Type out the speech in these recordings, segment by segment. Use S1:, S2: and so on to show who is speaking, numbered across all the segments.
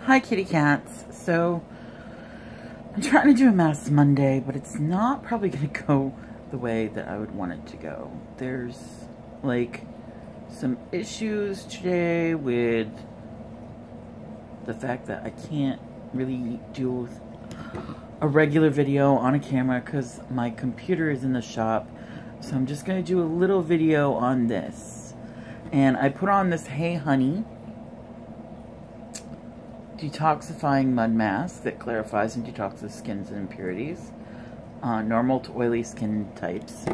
S1: Hi, kitty cats. So, I'm trying to do a Mass Monday, but it's not probably going to go the way that I would want it to go. There's, like, some issues today with the fact that I can't really do a regular video on a camera because my computer is in the shop. So I'm just going to do a little video on this. And I put on this Hey Honey detoxifying mud mask that clarifies and detoxes skins and impurities. Normal to oily skin types.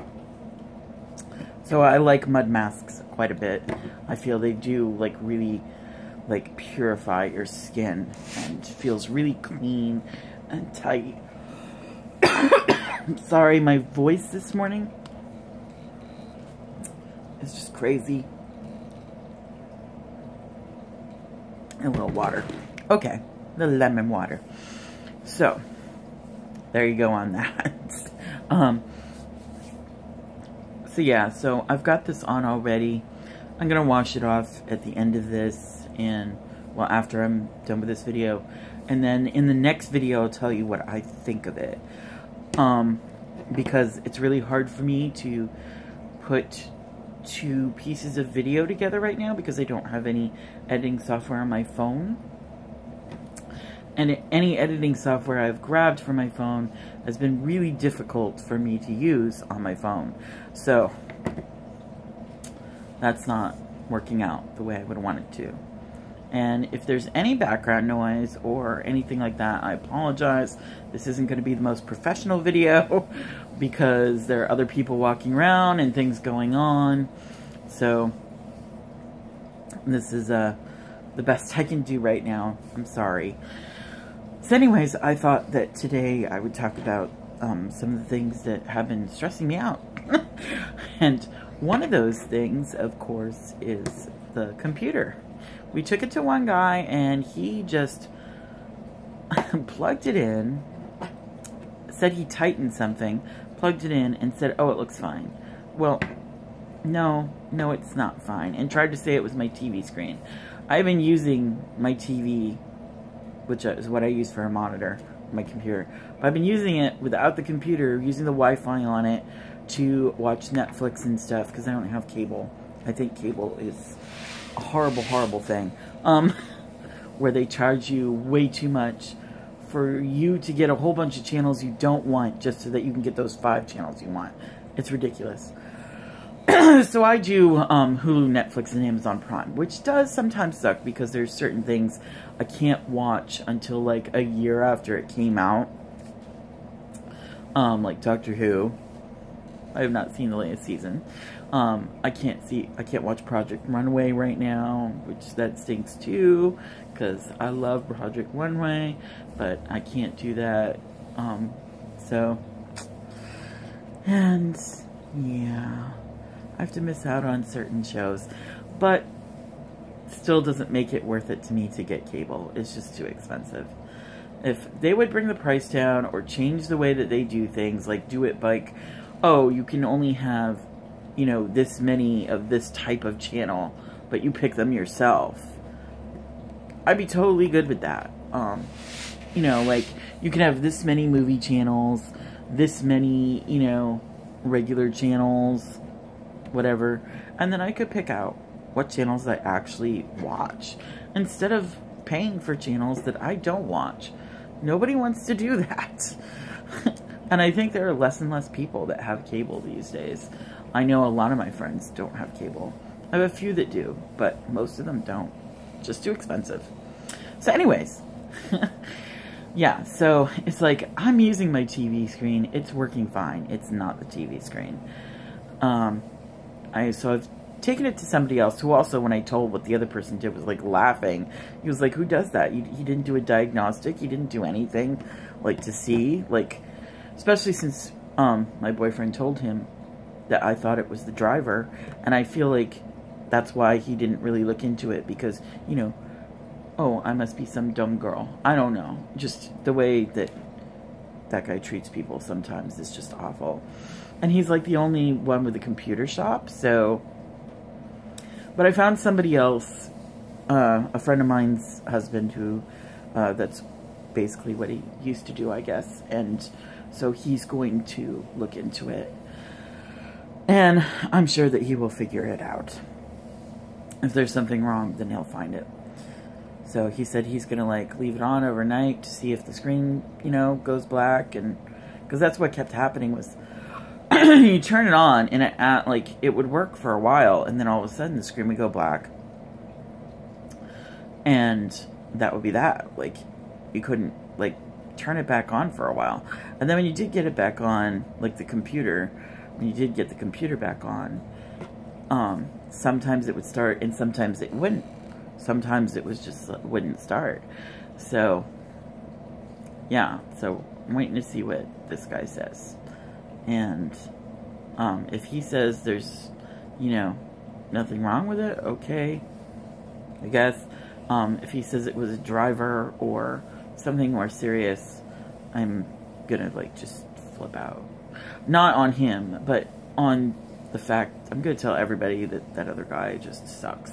S1: So I like mud masks quite a bit. I feel they do like really like purify your skin and feels really clean and tight. I'm sorry, my voice this morning is just crazy. And a little water. Okay, the lemon water. So, there you go on that. So yeah, so I've got this on already. I'm going to wash it off at the end of this, and, well, after I'm done with this video. And then in the next video, I'll tell you what I think of it. Because it's really hard for me to put two pieces of video together right now because I don't have any editing software on my phone. And any editing software I've grabbed for my phone has been really difficult for me to use on my phone. So, that's not working out the way I would want it to. And if there's any background noise or anything like that, I apologize. This isn't going to be the most professional video because there are other people walking around and things going on. So, this is the best I can do right now. I'm sorry. So anyways, I thought that today I would talk about some of the things that have been stressing me out. And one of those things, of course, is the computer. We took it to one guy and he just plugged it in, said he tightened something, plugged it in and said, oh, it looks fine. Well, no, it's not fine. And tried to say it was my TV screen. I've been using my TV, which is what I use for a monitor, my computer. But I've been using it without the computer, using the Wi-Fi on it to watch Netflix and stuff, because I don't have cable. I think cable is a horrible, horrible thing. Where they charge you way too much for you to get a whole bunch of channels you don't want, just so that you can get those 5 channels you want. It's ridiculous. So I do Hulu, Netflix, and Amazon Prime, which does sometimes suck because there's certain things I can't watch until like a year after it came out. Like Doctor Who. I have not seen the latest season. I can't watch Project Runway right now, which that stinks too, because I love Project Runway, but I can't do that. And yeah, I have to miss out on certain shows, but still doesn't make it worth it to me to get cable. It's just too expensive. If they would bring the price down or change the way that they do things, like do it like, oh, you can only have, you know, this many of this type of channel, but you pick them yourself, I'd be totally good with that. You know, like, you can have this many movie channels, this many, you know, regular channels, whatever, and then I could pick out what channels I actually watch, instead of paying for channels that I don't watch. Nobody wants to do that. And I think there are less and less people that have cable these days. I know a lot of my friends don't have cable. I have a few that do, but most of them don't. Just too expensive. So anyways, yeah, so it's like I'm using my TV screen. It's working fine. It's not the TV screen. So I've taken it to somebody else who also, when I told what the other person did, was like laughing. He was like, who does that? He didn't do a diagnostic. He didn't do anything like to see, like, especially since my boyfriend told him that I thought it was the driver, and I feel like that's why he didn't really look into it, because, you know, oh, I must be some dumb girl. I don't know. Just the way that that guy treats people sometimes is just awful. And he's like the only one with a computer shop, so. But I found somebody else, a friend of mine's husband, who That's basically what he used to do, I guess. And so he's going to look into it. And I'm sure that he will figure it out. If there's something wrong, then he'll find it. So he said he's going to, like, leave it on overnight to see if the screen, you know, goes black. And because that's what kept happening was you turn it on and it would work for a while. And then all of a sudden the screen would go black. And that would be that. Like, you couldn't, like, turn it back on for a while. And then when you did get it back on, like the computer, when you did get the computer back on, sometimes it would start and sometimes it wouldn't. Sometimes it was just wouldn't start. So, yeah. So, I'm waiting to see what this guy says. And, if he says there's, you know, nothing wrong with it, okay, I guess. If he says it was a driver or something more serious, I'm gonna, like, just flip out. Not on him, but on the fact, I'm gonna tell everybody that that other guy just sucks.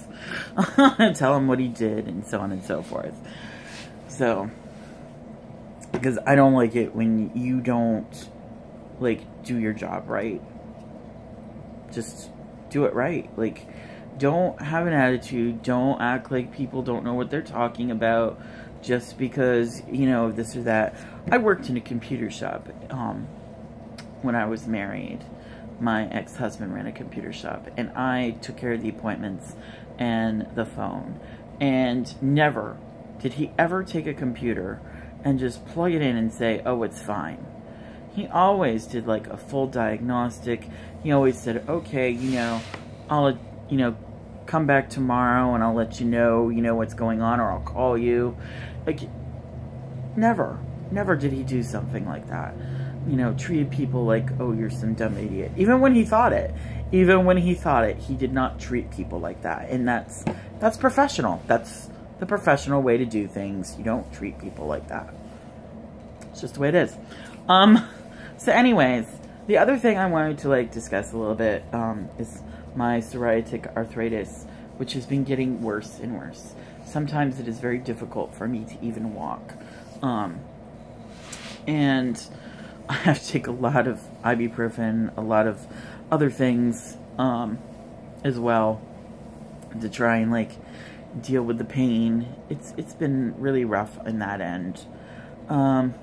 S1: Tell him what he did and so on and so forth. So, because I don't like it when you don't, like, do your job right. Just do it right. Like, don't have an attitude. Don't act like people don't know what they're talking about just because, you know, this or that. I worked in a computer shop when I was married. My ex-husband ran a computer shop, and I took care of the appointments and the phone. And never did he ever take a computer and just plug it in and say, oh, it's fine. He always did, like, a full diagnostic. He always said, okay, you know, I'll, you know, come back tomorrow and I'll let you know, what's going on, or I'll call you. Like, never did he do something like that. You know, treated people like, oh, you're some dumb idiot. Even when he thought it, he did not treat people like that. And that's professional. That's the professional way to do things. You don't treat people like that. It's just the way it is. So anyways, the other thing I wanted to, like, discuss a little bit, is my psoriatic arthritis, which has been getting worse and worse. Sometimes it is very difficult for me to even walk. And I have to take a lot of ibuprofen, a lot of other things, as well, to try and, like, deal with the pain. It's been really rough in that end. And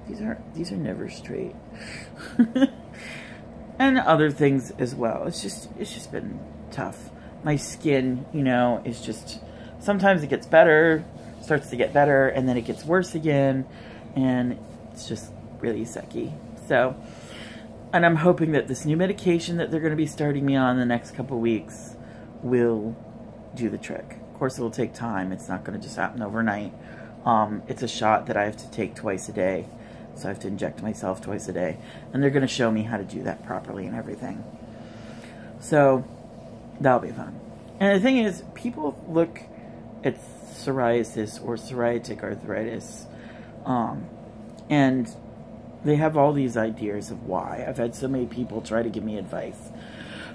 S1: these are never straight. And other things as well. It's just been tough. My skin, you know, is just, sometimes it gets better, starts to get better, and then it gets worse again, and it's just really sucky. So, and I'm hoping that this new medication that they're going to be starting me on the next couple weeks will do the trick. Of course, it will take time. It's not going to just happen overnight. It's a shot that I have to take twice a day. So I have to inject myself twice a day. And they're going to show me how to do that properly and everything. So, that'll be fun. And the thing is, people look at psoriasis or psoriatic arthritis, and they have all these ideas of why. I've had so many people try to give me advice.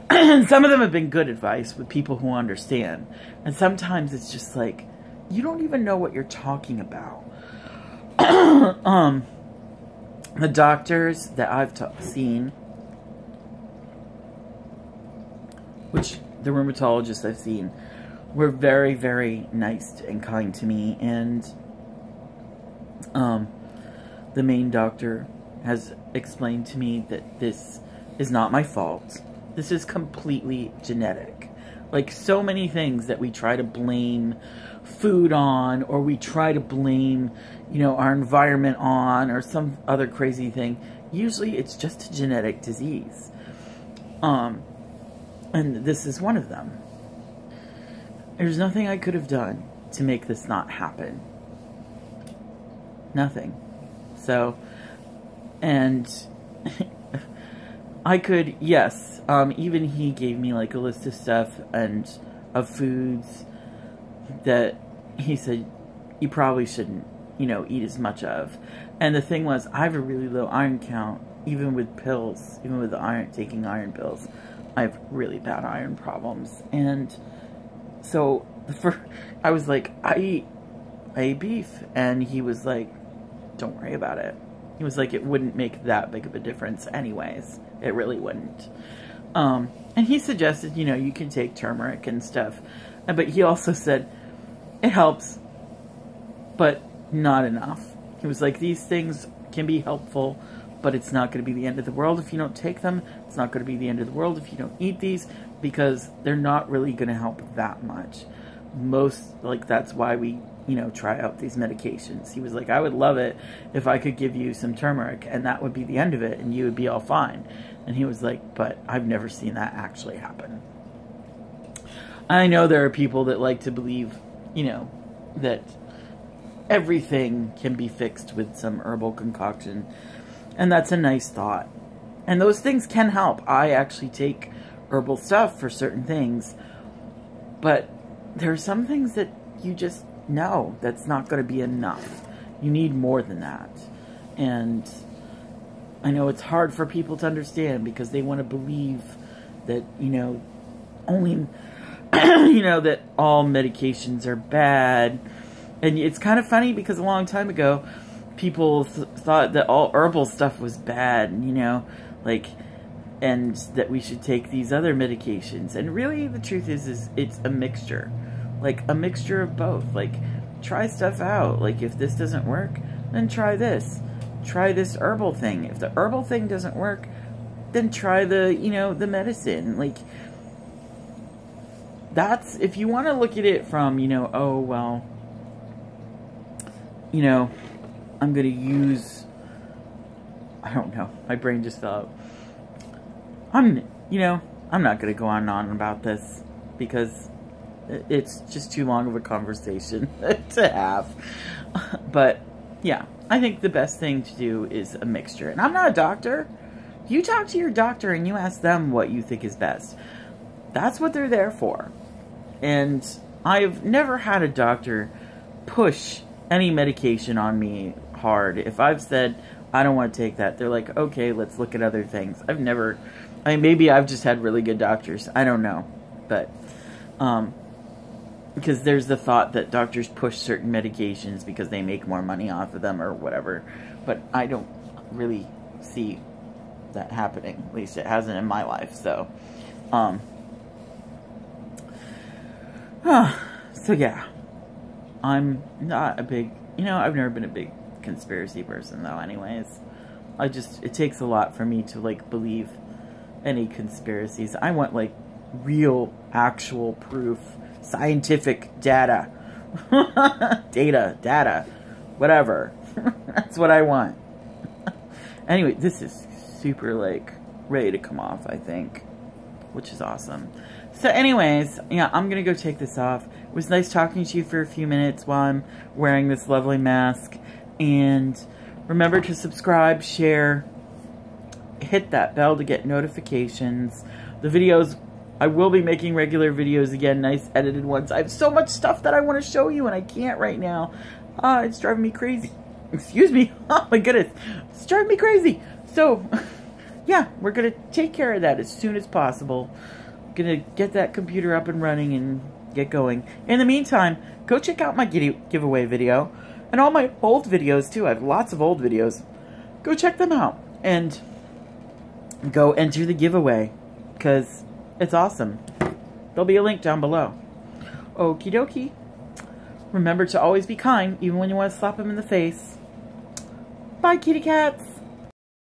S1: And some of them have been good advice with people who understand. And sometimes it's just like, you don't even know what you're talking about. The doctors that I've seen, which the rheumatologists I've seen, were very, very nice and kind to me. And the main doctor has explained to me that this is not my fault. This is completely genetic. Like so many things that we try to blame food on, or we try to blame, you know, our environment on, or some other crazy thing. Usually it's just a genetic disease. And this is one of them. There's nothing I could have done to make this not happen. Nothing. So, and I could, yes, even he gave me like a list of stuff and of foods that he said you probably shouldn't, you know, eat as much of. And the thing was, I have a really low iron count, even with pills, even with the iron, taking iron pills. I have really bad iron problems. And so I was like, I eat I ate beef. And he was like, don't worry about it. He was like, it wouldn't make that big of a difference anyways. It really wouldn't. And he suggested, you know, you can take turmeric and stuff. But he also said, it helps, but not enough. He was like, these things can be helpful, but it's not going to be the end of the world if you don't take them. It's not going to be the end of the world if you don't eat these, because they're not really going to help that much. That's why we, you know, try out these medications. He was like, I would love it if I could give you some turmeric and that would be the end of it and you would be all fine. And he was like, but I've never seen that actually happen. I know there are people that like to believe, you know, that everything can be fixed with some herbal concoction. And that's a nice thought. And those things can help. I actually take herbal stuff for certain things. But there are some things that you just know that's not going to be enough. You need more than that. And I know it's hard for people to understand because they want to believe that, you know, only, you know, that all medications are bad. And it's kind of funny because a long time ago, people thought that all herbal stuff was bad, you know, like, and that we should take these other medications. And really, the truth is it's a mixture. Like, a mixture of both. Like, try stuff out. Like, if this doesn't work, then try this. Try this herbal thing. If the herbal thing doesn't work, then try the, you know, the medicine. Like, that's, if you want to look at it from, you know, oh, well, you know, I'm going to use, I don't know, my brain just thought, you know, I'm not going to go on and on about this because it's just too long of a conversation to have. But, yeah, I think the best thing to do is a mixture. And I'm not a doctor. You talk to your doctor and you ask them what you think is best. That's what they're there for. And I've never had a doctor push any medication on me hard. If I've said, I don't want to take that, they're like, okay, let's look at other things. I've never, I mean, maybe I've just had really good doctors. I don't know. But, because there's the thought that doctors push certain medications because they make more money off of them or whatever. But I don't really see that happening. At least it hasn't in my life. So, so yeah. I'm not a big, you know, I've never been a big conspiracy person though anyways. It takes a lot for me to like believe any conspiracies. I want like real, actual proof, scientific data. data, whatever. That's what I want. Anyway, this is super like ready to come off, I think, which is awesome. So anyways, yeah, I'm going to go take this off. It was nice talking to you for a few minutes while I'm wearing this lovely mask. And remember to subscribe, share, hit that bell to get notifications. The videos, I will be making regular videos again, nice edited ones. I have so much stuff that I want to show you and I can't right now. It's driving me crazy. Excuse me. Oh my goodness. It's driving me crazy. So, yeah, we're going to take care of that as soon as possible. Gonna get that computer up and running and get going. In the meantime, go check out my giveaway video and all my old videos too. I have lots of old videos. Go check them out and go enter the giveaway because it's awesome. There'll be a link down below. Okie dokie. Remember to always be kind even when you want to slap them in the face. Bye, kitty cats.